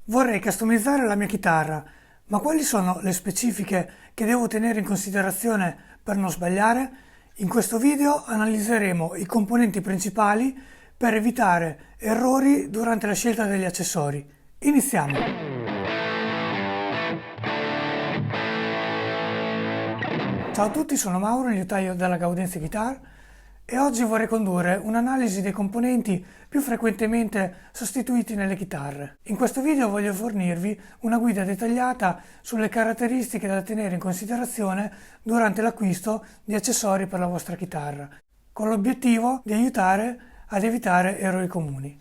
Vorrei customizzare la mia chitarra, ma quali sono le specifiche che devo tenere in considerazione per non sbagliare? In questo video analizzeremo i componenti principali per evitare errori durante la scelta degli accessori. Iniziamo! Ciao a tutti, sono Mauro, il liutaio della Gaudenzi Guitar, e oggi vorrei condurre un'analisi dei componenti più frequentemente sostituiti nelle chitarre. In questo video voglio fornirvi una guida dettagliata sulle caratteristiche da tenere in considerazione durante l'acquisto di accessori per la vostra chitarra, con l'obiettivo di aiutare ad evitare errori comuni.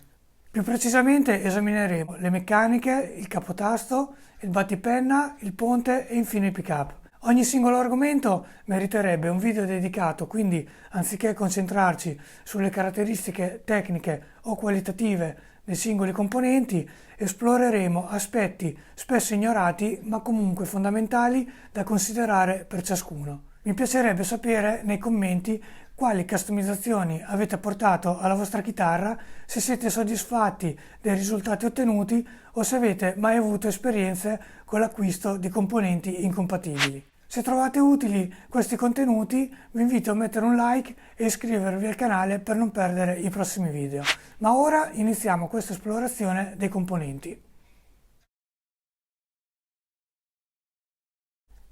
Più precisamente esamineremo le meccaniche, il capotasto, il battipenna, il ponte e infine il pick-up. Ogni singolo argomento meriterebbe un video dedicato, quindi anziché concentrarci sulle caratteristiche tecniche o qualitative dei singoli componenti, esploreremo aspetti spesso ignorati ma comunque fondamentali da considerare per ciascuno. Mi piacerebbe sapere nei commenti quali customizzazioni avete portato alla vostra chitarra, se siete soddisfatti dei risultati ottenuti o se avete mai avuto esperienze con l'acquisto di componenti incompatibili. Se trovate utili questi contenuti, vi invito a mettere un like e iscrivervi al canale per non perdere i prossimi video. Ma ora iniziamo questa esplorazione dei componenti.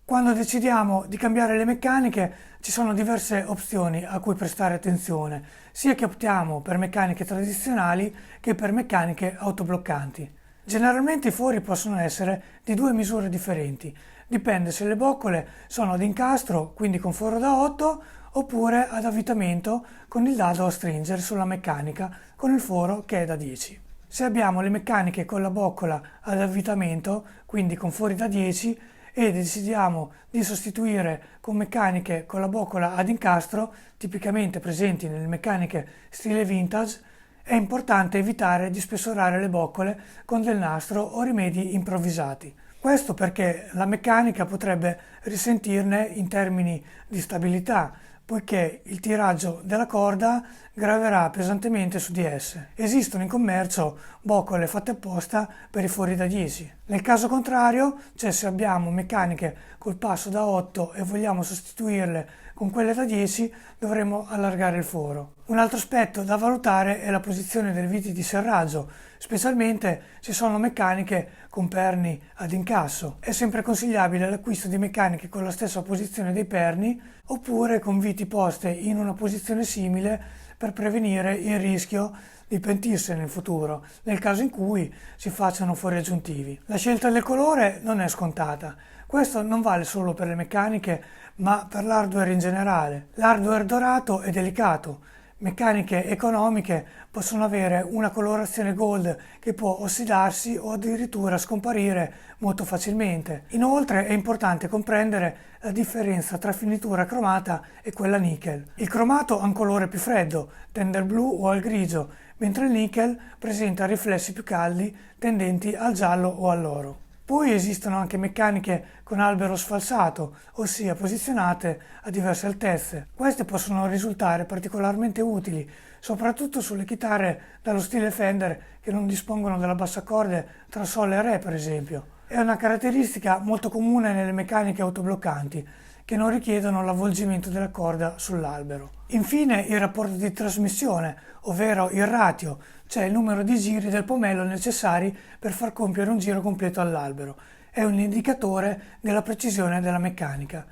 Quando decidiamo di cambiare le meccaniche ci sono diverse opzioni a cui prestare attenzione, sia che optiamo per meccaniche tradizionali che per meccaniche autobloccanti. Generalmente i fori possono essere di due misure differenti, dipende se le boccole sono ad incastro, quindi con foro da 8, oppure ad avvitamento con il dado a stringere sulla meccanica con il foro che è da 10. Se abbiamo le meccaniche con la boccola ad avvitamento, quindi con fori da 10, e decidiamo di sostituire con meccaniche con la boccola ad incastro, tipicamente presenti nelle meccaniche stile vintage, è importante evitare di spessorare le boccole con del nastro o rimedi improvvisati. Questo perché la meccanica potrebbe risentirne in termini di stabilità, poiché il tiraggio della corda graverà pesantemente su di esse. Esistono in commercio boccole fatte apposta per i fori da 10. Nel caso contrario, cioè se abbiamo meccaniche col passo da 8 e vogliamo sostituirle con quelle da 10, dovremo allargare il foro. Un altro aspetto da valutare è la posizione delle viti di serraggio, specialmente se sono meccaniche con perni ad incasso. È sempre consigliabile l'acquisto di meccaniche con la stessa posizione dei perni oppure con viti poste in una posizione simile per prevenire il rischio di pentirsene in futuro, nel caso in cui si facciano fori aggiuntivi. La scelta del colore non è scontata. Questo non vale solo per le meccaniche, ma per l'hardware in generale. L'hardware dorato è delicato. Meccaniche economiche possono avere una colorazione gold che può ossidarsi o addirittura scomparire molto facilmente. Inoltre è importante comprendere la differenza tra finitura cromata e quella nickel. Il cromato ha un colore più freddo, tende al blu o al grigio, mentre il nickel presenta riflessi più caldi tendenti al giallo o all'oro. Poi esistono anche meccaniche con albero sfalsato, ossia posizionate a diverse altezze. Queste possono risultare particolarmente utili, soprattutto sulle chitarre dallo stile Fender che non dispongono della bassacorde tra Sol e Re, per esempio. È una caratteristica molto comune nelle meccaniche autobloccanti, che non richiedono l'avvolgimento della corda sull'albero. Infine il rapporto di trasmissione, ovvero il ratio, cioè il numero di giri del pomello necessari per far compiere un giro completo all'albero. È un indicatore della precisione della meccanica.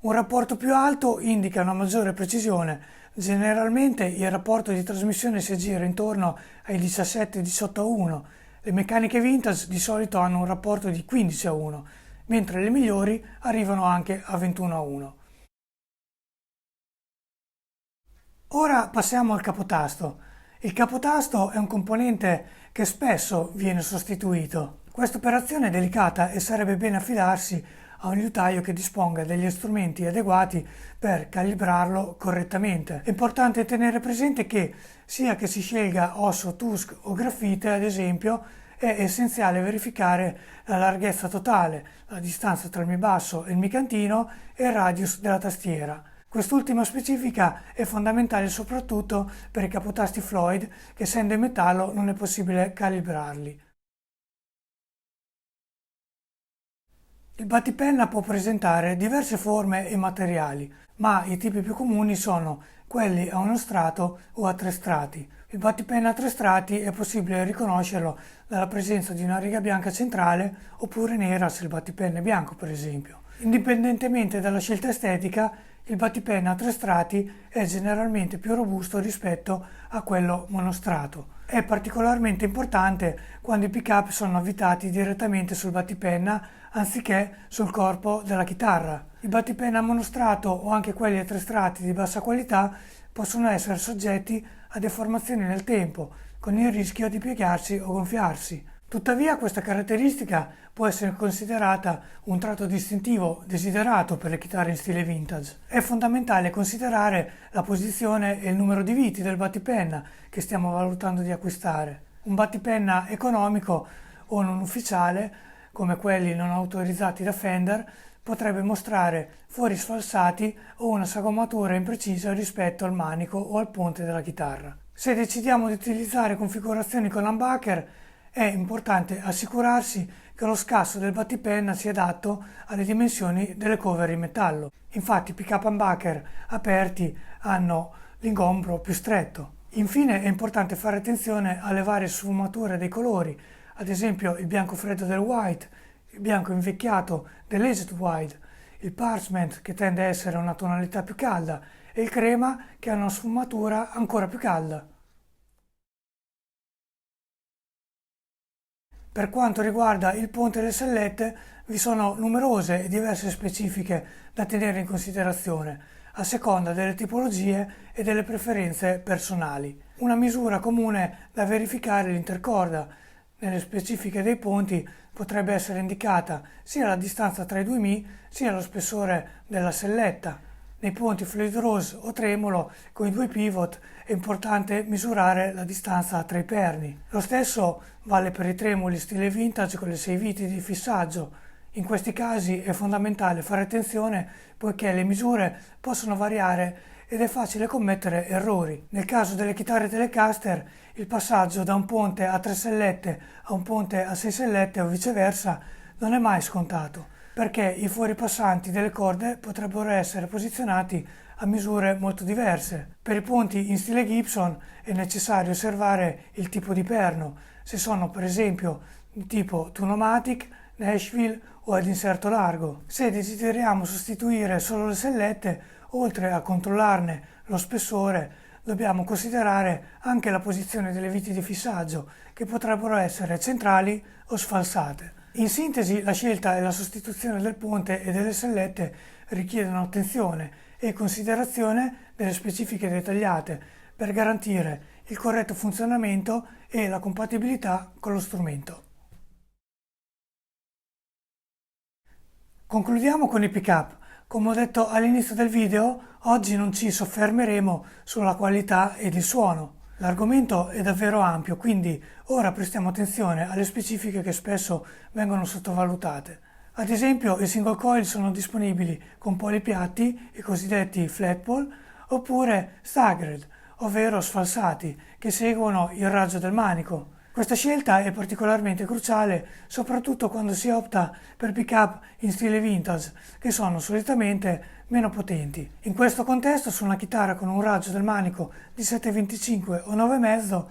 Un rapporto più alto indica una maggiore precisione. Generalmente il rapporto di trasmissione si aggira intorno ai 17-18 a 1. Le meccaniche vintage di solito hanno un rapporto di 15 a 1, mentre le migliori arrivano anche a 21 a 1. Ora passiamo al capotasto. Il capotasto è un componente che spesso viene sostituito. Questa operazione è delicata e sarebbe bene affidarsi a un liutaio che disponga degli strumenti adeguati per calibrarlo correttamente. È importante tenere presente che, sia che si scelga osso, TUSC o grafite, ad esempio, è essenziale verificare la larghezza totale, la distanza tra il mi basso e il mi cantino e il radius della tastiera. Quest'ultima specifica è fondamentale soprattutto per i capotasti Floyd che, essendo in metallo, non è possibile calibrarli. Il battipenna può presentare diverse forme e materiali, ma i tipi più comuni sono quelli a uno strato o a tre strati. Il battipenna a tre strati è possibile riconoscerlo dalla presenza di una riga bianca centrale oppure nera se il battipenna è bianco, per esempio. Indipendentemente dalla scelta estetica, il battipenna a tre strati è generalmente più robusto rispetto a quello monostrato. È particolarmente importante quando i pick-up sono avvitati direttamente sul battipenna anziché sul corpo della chitarra. I battipenna monostrato o anche quelli a tre strati di bassa qualità possono essere soggetti a deformazioni nel tempo, con il rischio di piegarsi o gonfiarsi. Tuttavia questa caratteristica può essere considerata un tratto distintivo desiderato per le chitarre in stile vintage. È fondamentale considerare la posizione e il numero di viti del battipenna che stiamo valutando di acquistare. Un battipenna economico o non ufficiale, come quelli non autorizzati da Fender, potrebbe mostrare fori sfalsati o una sagomatura imprecisa rispetto al manico o al ponte della chitarra. Se decidiamo di utilizzare configurazioni con humbucker, è importante assicurarsi che lo scasso del battipenna sia adatto alle dimensioni delle cover in metallo. Infatti i pick-up humbucker aperti hanno l'ingombro più stretto. Infine è importante fare attenzione alle varie sfumature dei colori, ad esempio il bianco freddo del white, il bianco invecchiato dell'aged white, il parchment che tende a essere una tonalità più calda e il crema che ha una sfumatura ancora più calda. Per quanto riguarda il ponte e le sellette, vi sono numerose e diverse specifiche da tenere in considerazione, a seconda delle tipologie e delle preferenze personali. Una misura comune da verificare è l'intercorda. Nelle specifiche dei ponti potrebbe essere indicata sia la distanza tra i due mi, sia lo spessore della selletta. Nei ponti fluid rose o tremolo con i due pivot è importante misurare la distanza tra i perni. Lo stesso vale per i tremoli stile vintage con le 6 viti di fissaggio. In questi casi è fondamentale fare attenzione poiché le misure possono variare ed è facile commettere errori. Nel caso delle chitarre Telecaster, il passaggio da un ponte a 3 sellette a un ponte a 6 sellette o viceversa non è mai scontato, perché i fuoripassanti delle corde potrebbero essere posizionati a misure molto diverse. Per i ponti in stile Gibson è necessario osservare il tipo di perno, se sono per esempio di tipo Tunomatic, Nashville o ad inserto largo. Se desideriamo sostituire solo le sellette, oltre a controllarne lo spessore, dobbiamo considerare anche la posizione delle viti di fissaggio, che potrebbero essere centrali o sfalsate. In sintesi, la scelta e la sostituzione del ponte e delle sellette richiedono attenzione e considerazione delle specifiche dettagliate per garantire il corretto funzionamento e la compatibilità con lo strumento. Concludiamo con i pick-up. Come ho detto all'inizio del video, oggi non ci soffermeremo sulla qualità ed il suono. L'argomento è davvero ampio, quindi ora prestiamo attenzione alle specifiche che spesso vengono sottovalutate. Ad esempio, i single coil sono disponibili con poli piatti, i cosiddetti flat pole, oppure staggered, ovvero sfalsati, che seguono il raggio del manico. Questa scelta è particolarmente cruciale soprattutto quando si opta per pick-up in stile vintage, che sono solitamente meno potenti. In questo contesto, su una chitarra con un raggio del manico di 7,25 o 9,5,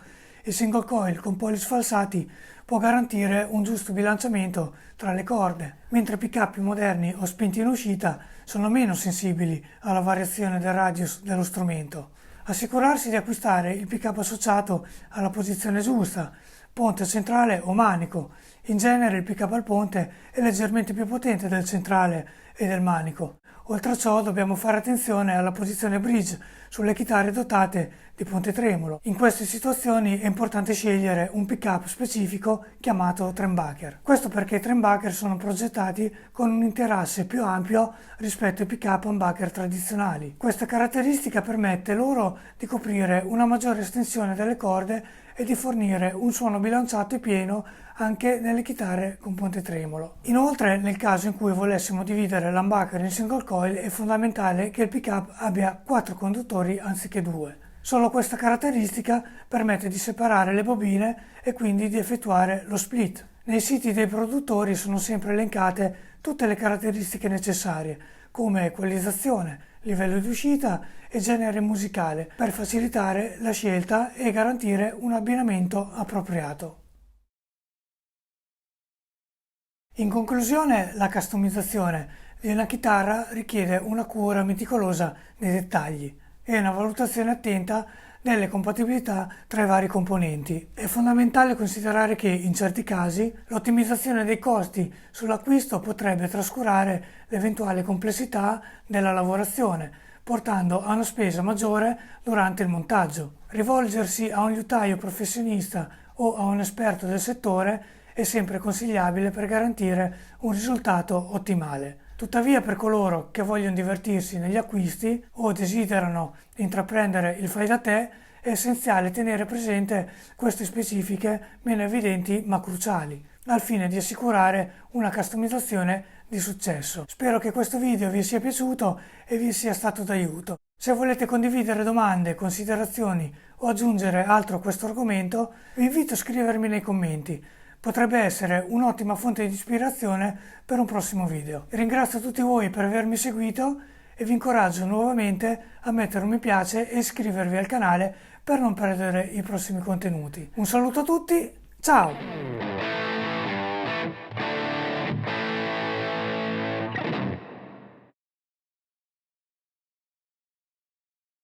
il single coil con poli sfalsati può garantire un giusto bilanciamento tra le corde, mentre pick-up più moderni o spinti in uscita sono meno sensibili alla variazione del radius dello strumento. Assicurarsi di acquistare il pick-up associato alla posizione giusta, ponte centrale o manico. In genere il pick-up al ponte è leggermente più potente del centrale e del manico. Oltre a ciò dobbiamo fare attenzione alla posizione bridge sulle chitarre dotate di ponte tremolo. In queste situazioni è importante scegliere un pick-up specifico chiamato trembucker. Questo perché i trembucker sono progettati con un interasse più ampio rispetto ai pick-up humbucker tradizionali. Questa caratteristica permette loro di coprire una maggiore estensione delle corde e di fornire un suono bilanciato e pieno anche nelle chitarre con ponte tremolo. Inoltre, nel caso in cui volessimo dividere l'humbucker in single coil, è fondamentale che il pick-up abbia 4 conduttori anziché 2. Solo questa caratteristica permette di separare le bobine e quindi di effettuare lo split. Nei siti dei produttori sono sempre elencate tutte le caratteristiche necessarie, come equalizzazione, livello di uscita e genere musicale, per facilitare la scelta e garantire un abbinamento appropriato. In conclusione, la customizzazione di una chitarra richiede una cura meticolosa nei dettagli e una valutazione attenta delle compatibilità tra i vari componenti. È fondamentale considerare che in certi casi l'ottimizzazione dei costi sull'acquisto potrebbe trascurare l'eventuale complessità della lavorazione, portando a una spesa maggiore durante il montaggio. Rivolgersi a un liutaio professionista o a un esperto del settore è sempre consigliabile per garantire un risultato ottimale. Tuttavia, per coloro che vogliono divertirsi negli acquisti o desiderano intraprendere il fai da te, è essenziale tenere presente queste specifiche meno evidenti ma cruciali, al fine di assicurare una customizzazione di successo. Spero che questo video vi sia piaciuto e vi sia stato d'aiuto. Se volete condividere domande, considerazioni o aggiungere altro a questo argomento, vi invito a scrivermi nei commenti. Potrebbe essere un'ottima fonte di ispirazione per un prossimo video. Ringrazio tutti voi per avermi seguito e vi incoraggio nuovamente a mettere un mi piace e iscrivervi al canale per non perdere i prossimi contenuti. Un saluto a tutti, ciao!